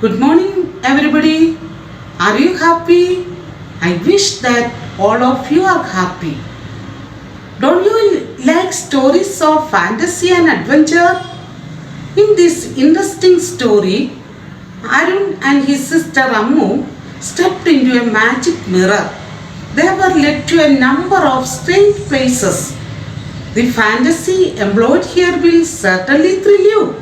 Good morning, everybody. Are you happy? I wish that all of you are happy. Don't you like stories of fantasy and adventure? In this interesting story, Arun and his sister Ammu stepped into a magic mirror. They were led to a number of strange places. The fantasy employed here will certainly thrill you.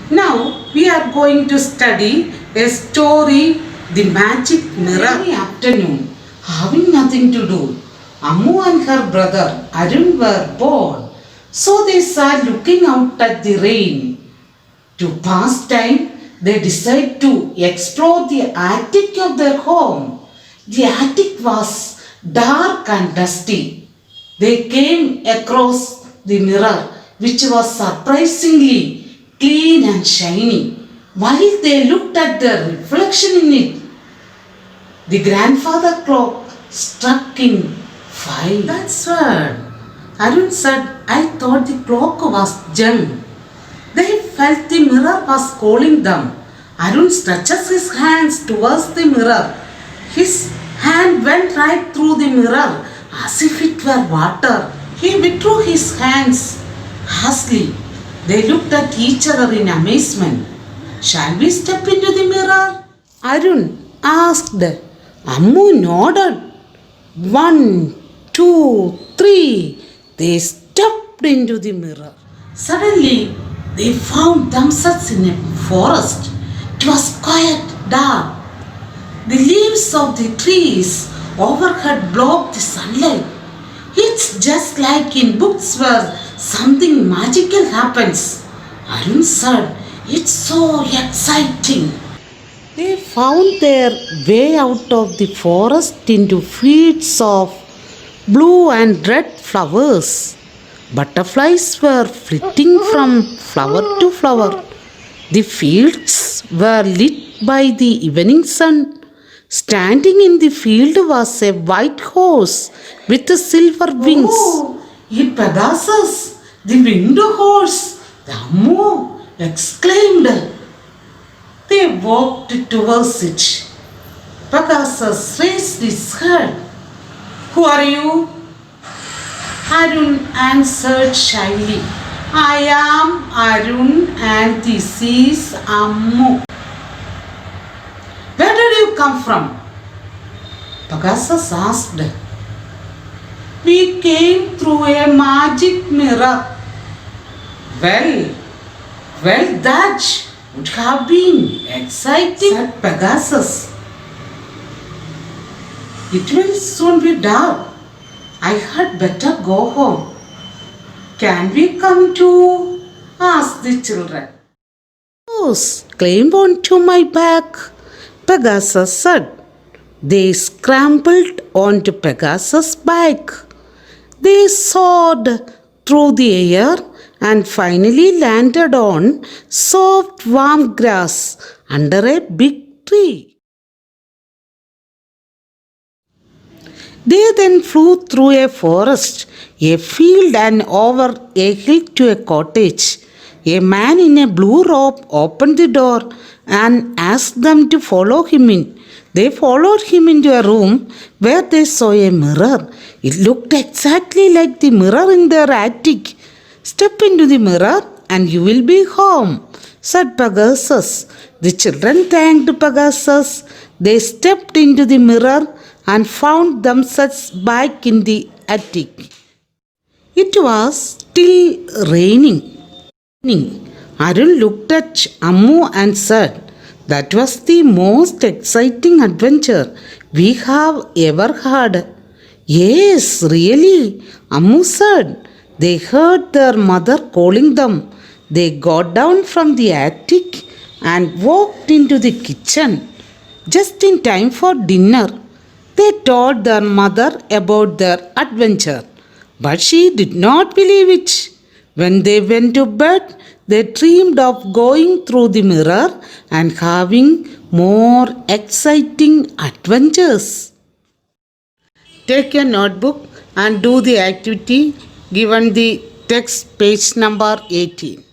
Now we are going to study a story, The Magic Mirror. Every afternoon, having nothing to do, Ammu and her brother Arun were bored, so they sat looking out at the rain. To pass time, they decided to explore the attic of their home. The attic was dark and dusty. They came across the mirror, which was surprisingly clean and shiny. While they looked at their reflection in it, the grandfather clock struck in 5. That's weird. Arun said, I thought the clock was junk. They felt the mirror was calling them. Arun stretches his hands towards the mirror. His hand went right through the mirror as if it were water. He withdrew his hands hastily. They looked at each other in amazement. Shall we step into the mirror? Arun asked. Ammu nodded. 1, 2, 3. They stepped into the mirror. Suddenly, they found themselves in a forest. It was quite dark. The leaves of the trees overhead blocked the sunlight. It's just like in books where something magical happens. Arun said, it's so exciting. They found their way out of the forest into fields of blue and red flowers. Butterflies were flitting from flower to flower. The fields were lit by the evening sun. Standing in the field was a white horse with silver wings. Oh, a Pegasus, the winged horse, the Ammu exclaimed. They walked towards it. Pegasus raised his head. Who are you? Arun answered shyly. I am Arun and this is Ammu. Where did you come from? Pegasus asked. We came through a magic mirror. Well, that would have been exciting, said Pegasus. It will soon be dark. I had better go home. Can we come too? Asked the children. Yes, climb onto my back, Pegasus said. They scrambled onto Pegasus' back. They soared through the air and finally landed on soft warm grass under a big tree. They then flew through a forest, a field and over a hill to a cottage. A man in a blue robe opened the door and asked them to follow him in. They followed him into a room where they saw a mirror. It looked exactly like the mirror in their attic. Step into the mirror and you will be home, said Pegasus. The children thanked Pegasus. They stepped into the mirror and found themselves back in the attic. It was still raining. Arun looked at Ammu and said, that was the most exciting adventure we have ever had. Yes, really, Ammu said. They heard their mother calling them. They got down from the attic and walked into the kitchen just in time for dinner. They told their mother about their adventure, but she did not believe it. When they went to bed, they dreamed of going through the mirror and having more exciting adventures. Take your notebook and do the activity given the text page number 18.